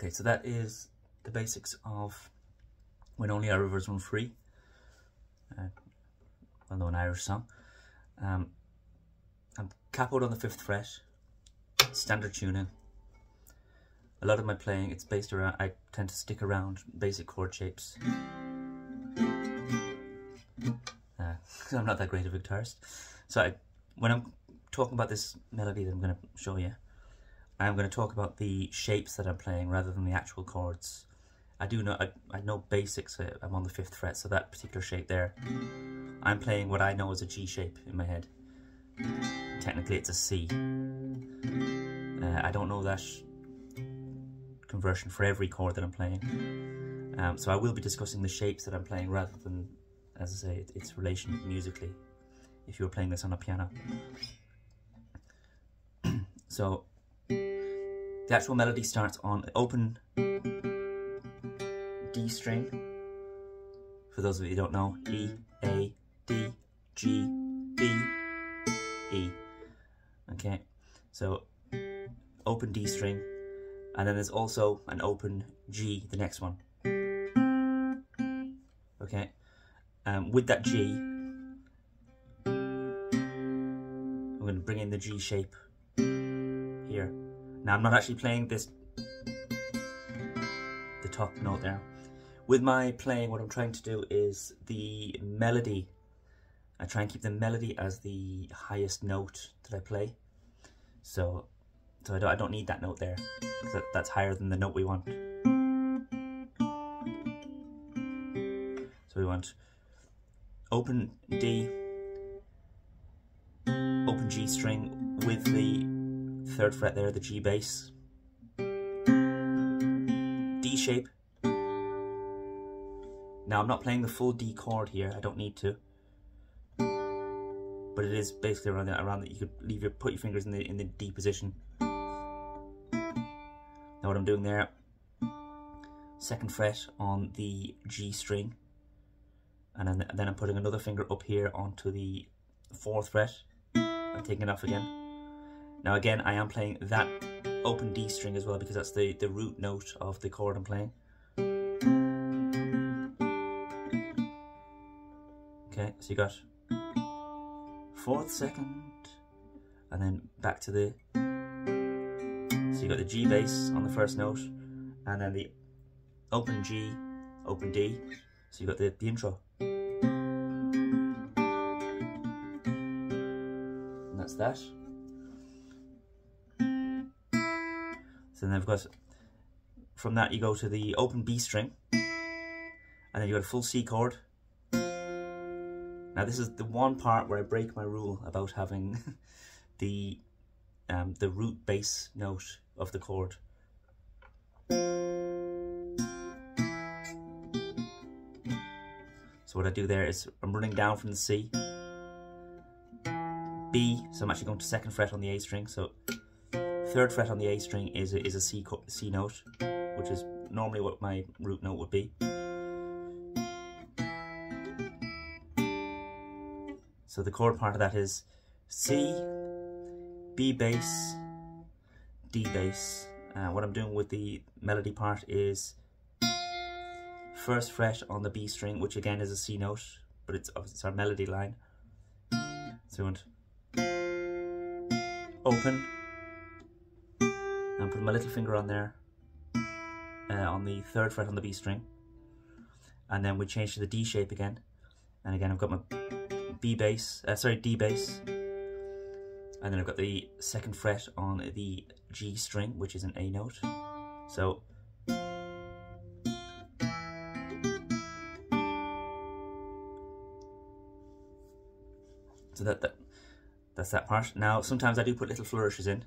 Okay, so that is the basics of When Only Our Rivers Run Free, well-known Irish song. I'm capoed on the 5th fret, standard tuning. A lot of my playing, it's based around, I tend to stick around basic chord shapes. I'm not that great of a guitarist. So when I'm talking about this melody that I'm going to show you, I'm going to talk about the shapes that I'm playing rather than the actual chords. I know basics. I'm on the 5th fret, so that particular shape there, I'm playing what I know as a G shape in my head. Technically it's a C. I don't know that conversion for every chord that I'm playing. So I will be discussing the shapes that I'm playing rather than, as I say, its relation musically, if you were playing this on a piano. So the actual melody starts on open D string. For those of you who don't know, E, A, D, G, B, E. Okay, so open D string, and then there's also an open G, the next one. Okay, with that G, I'm going to bring in the G shape here. Now I'm not actually playing the top note there. With my playing, what I'm trying to do is the melody. I try and keep the melody as the highest note that I play. So I don't need that note there, because that's higher than the note we want. So we want open D, open G string with the 3rd fret there, the G bass, D shape. Now I'm not playing the full D chord here, I don't need to, but it is basically around that. You could put your fingers in the D position. Now what I'm doing there, 2nd fret on the G string, and then I'm putting another finger up here onto the 4th fret. I'm taking it off again. Now again, I am playing that open D string as well, because that's the root note of the chord I'm playing. Okay, so you got 4th, 2nd, and then back to the, so you got the G bass on the 1st note, and then the open G, open D, so you got the intro. And that's that. So then I've got, from that you go to the open B string, and then you got a full C chord. Now this is the one part where I break my rule about having the root bass note of the chord. So what I do there is I'm running down from the C, B, so I'm actually going to 2nd fret on the A string. So 3rd fret on the A string is a C note, which is normally what my root note would be. So the chord part of that is C, B bass, D bass. What I'm doing with the melody part is 1st fret on the B string, which again is a C note, but it's our melody line. So we want open, and put my little finger on there, on the 3rd fret on the B string, and then we change to the D shape again, and again I've got my D bass, and then I've got the 2nd fret on the G string, which is an A note. So that's that part. Now sometimes I do put little flourishes in.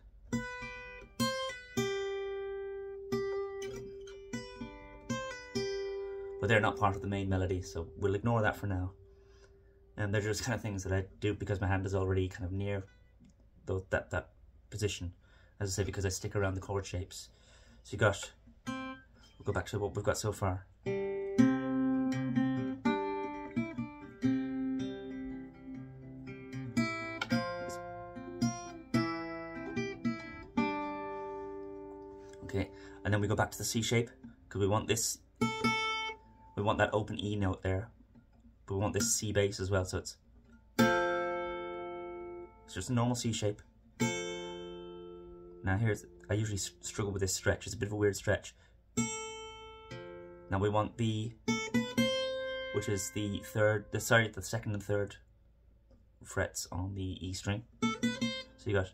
But they're not part of the main melody, so we'll ignore that for now. And they're just kind of things that I do because my hand is already kind of near that position. As I say, because I stick around the chord shapes. So we'll go back to what we've got so far. Okay, and then we go back to the C shape, because we want this, we want that open E note there, but we want this C bass as well, so it's just a normal C shape. Now here's, I usually struggle with this stretch, it's a bit of a weird stretch. Now we want B, which is the second and third frets on the E string. So you got,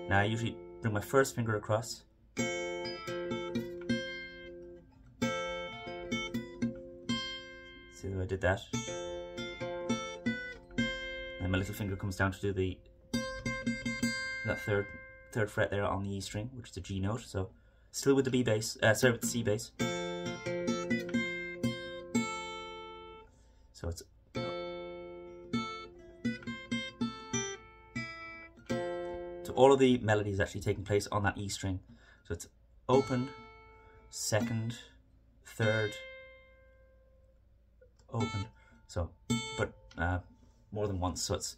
now I usually bring my first finger across. See the way I did that? And my little finger comes down to do that third fret there on the E string, which is a G note. So still with the B bass, sorry, with the C bass. So it's so all of the melody is actually taking place on that E string. So it's open, second, third, open. So, but more than once. So it's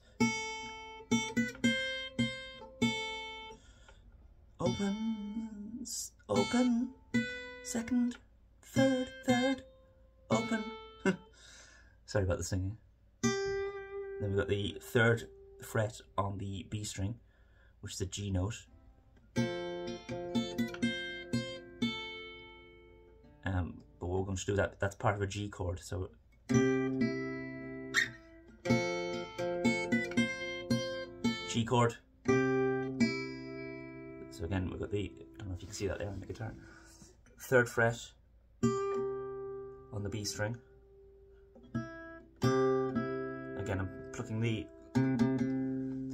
open, open, second, third, open. Sorry about the singing. Then we've got the third fret on the B string, which is a G note. But we're going to do that's part of a G chord. So G chord. So again, we've got the, I don't know if you can see that there on the guitar. Third fret on the B string. Again, I'm plucking the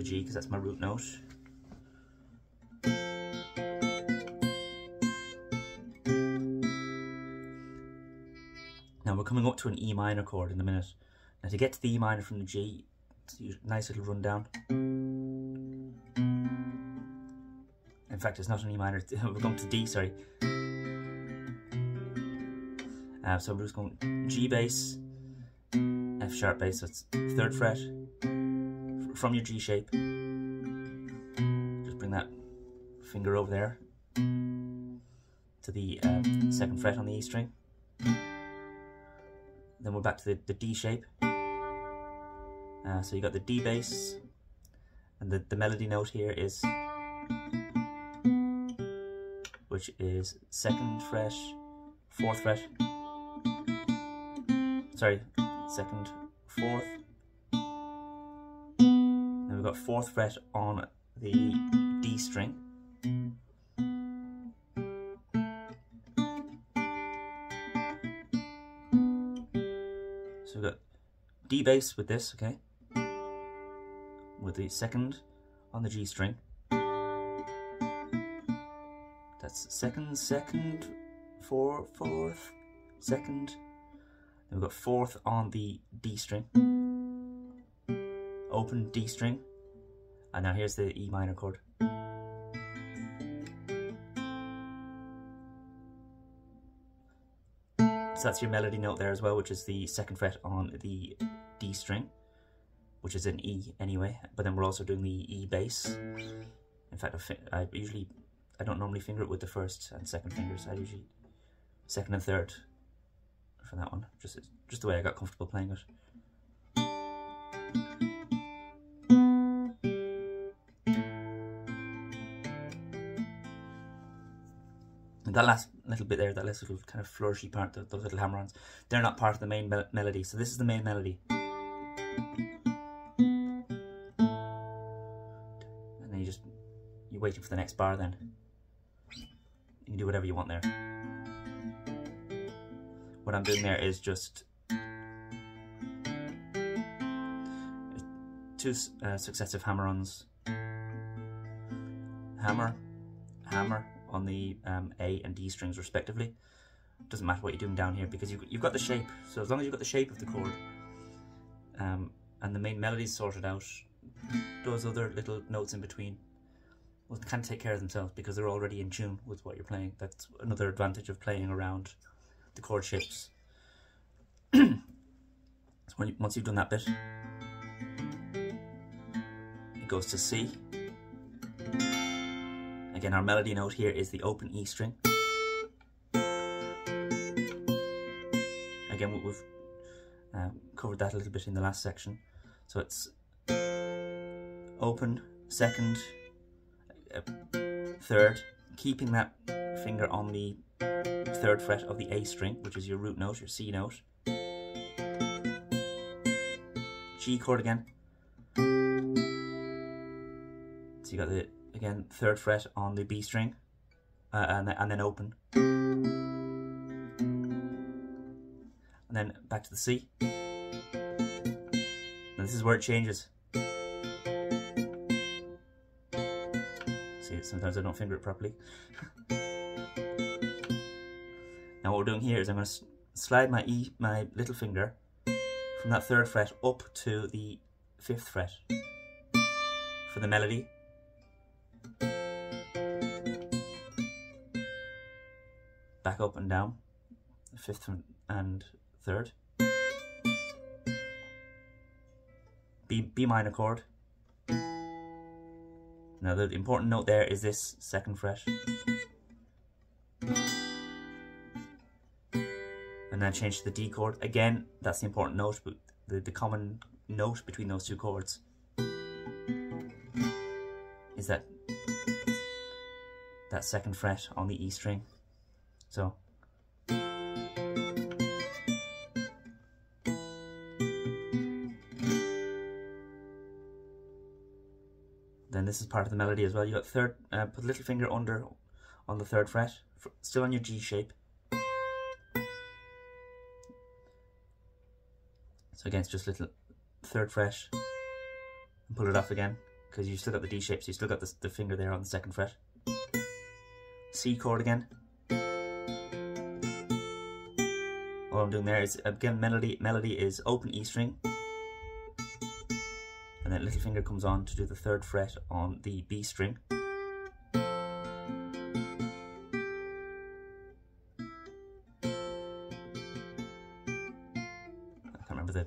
G because that's my root note. Now we're coming up to an E minor chord in a minute. Now to get to the E minor from the G, it's a nice little rundown. In fact, it's not an E minor, we're going to D, sorry. So we're just going G bass, F sharp bass, so it's third fret from your G shape. Just bring that finger over there to the second fret on the E string. Then we're back to the D shape. So you got the D bass, and the melody note here is, which is second fret, fourth fret. Sorry, second, fourth. Then we've got fourth fret on the D string. So we've got D bass with this, okay, with the second on the G string. That's second, fourth, second. Then we've got fourth on the D string, open D string, and now here's the E minor chord. So that's your melody note there as well, which is the second fret on the D string, which is an E anyway, but then we're also doing the E bass. In fact, I don't normally finger it with the first and second fingers. I usually second and third for that one, just the way I got comfortable playing it. And that last little bit there, that last little kind of flourishy part, those little hammer-ons, they're not part of the main melody. So this is the main melody. And then you're waiting for the next bar then. You can do whatever you want there. What I'm doing there is just two successive hammer-ons. Hammer, hammer on the A and D strings respectively. Doesn't matter what you're doing down here because you've got the shape. So as long as you've got the shape of the chord and the main melody's sorted out, those other little notes in between will kind of take care of themselves because they're already in tune with what you're playing. That's another advantage of playing around the chord shapes. So once you've done that bit, it goes to C, and Again, our melody note here is the open E string. Again, we've covered that a little bit in the last section. So it's open, second, third, keeping that finger on the third fret of the A string, which is your root note, your C note. G chord again. So you got the, again, third fret on the B string, and then open. And then back to the C. Now this is where it changes. See, sometimes I don't finger it properly. Now what we're doing here is I'm going to slide my little finger from that third fret up to the fifth fret for the melody. Back up and down, the fifth and third. B minor chord. Now the important note there is this second fret. And then change to the D chord. Again, that's the important note, but the common note between those two chords is that second fret on the E string. So then this is part of the melody as well. You got third, put the little finger under on the third fret, still on your G shape. So again, it's just little third fret, and pull it off again, because you still got the D shape, so you still got the finger there on the second fret. C chord again. All I'm doing there is, again, melody is open E string, and then little finger comes on to do the third fret on the B string. I can't remember the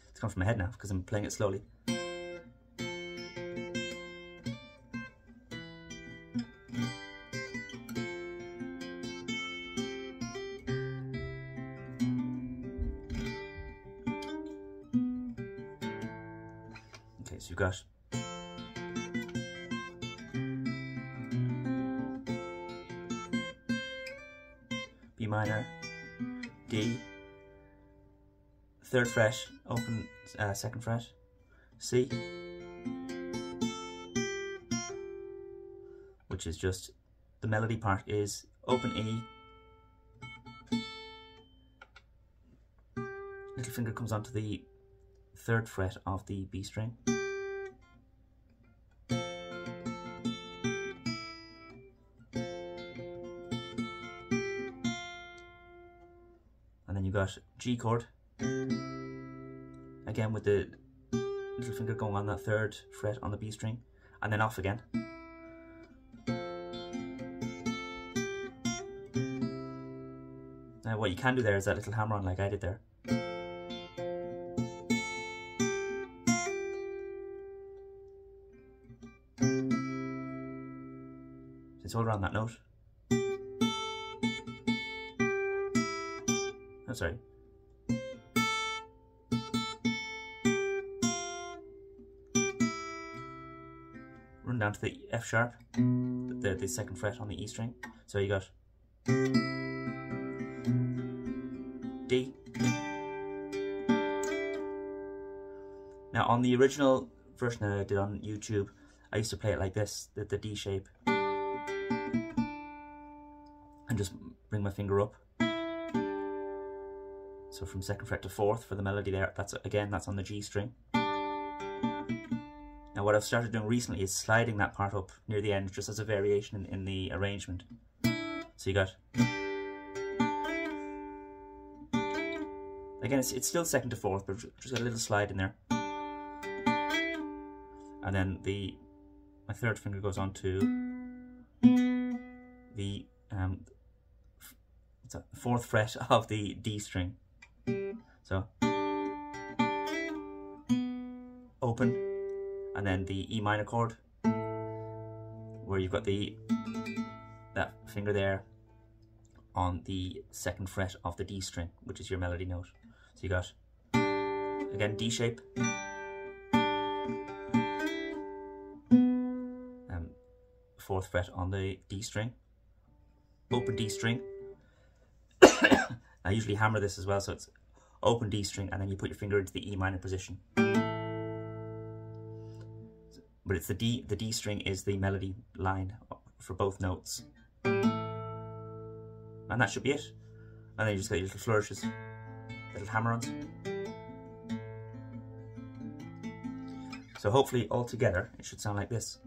it's gone from my head now because I'm playing it slowly. Okay, so you've got B minor, D, third fret, open second fret, C, which is just, the melody part is open E, little finger comes onto the third fret of the B string, and then you've got G chord, again with the little finger going on that third fret on the B string, and then off again. Now what you can do there is that little hammer on like I did there. It's all around that note. Oh, sorry. Run down to the F sharp, the second fret on the E string. So you got D. Now on the original version that I did on YouTube, I used to play it like this, the D shape, and just bring my finger up. So from second fret to fourth for the melody there, that's on the G string. Now what I've started doing recently is sliding that part up near the end, just as a variation in the arrangement. So you got, again it's still second to fourth, but just got a little slide in there. And then my third finger goes on to the fourth fret of the D string. So open, and then the E minor chord, where you've got that finger there on the 2nd fret of the D string, which is your melody note. So you got, again, D shape, 4th fret on the D string, open D string. I usually hammer this as well, so it's open D string, and then you put your finger into the E minor position. But it's the D string is the melody line for both notes. And that should be it. And then you just get your little flourishes, little hammer-ons. So hopefully all together it should sound like this.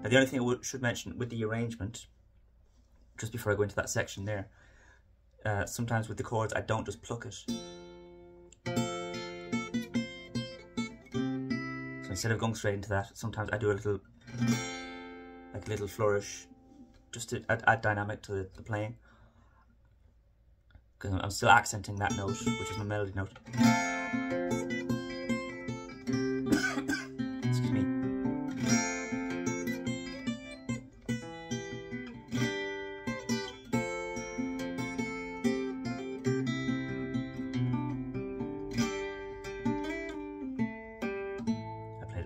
Now the only thing I should mention with the arrangement, just before I go into that section there, sometimes with the chords I don't just pluck it. So instead of going straight into that, sometimes I do a little, like a little flourish, just to add dynamic to the playing. Because I'm still accenting that note, which is my melody note. Excuse me.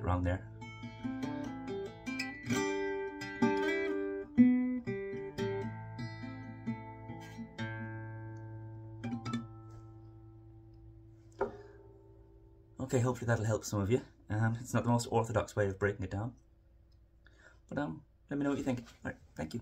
Wrong there. Okay, hopefully that'll help some of you. It's not the most orthodox way of breaking it down, but let me know what you think. All right, thank you.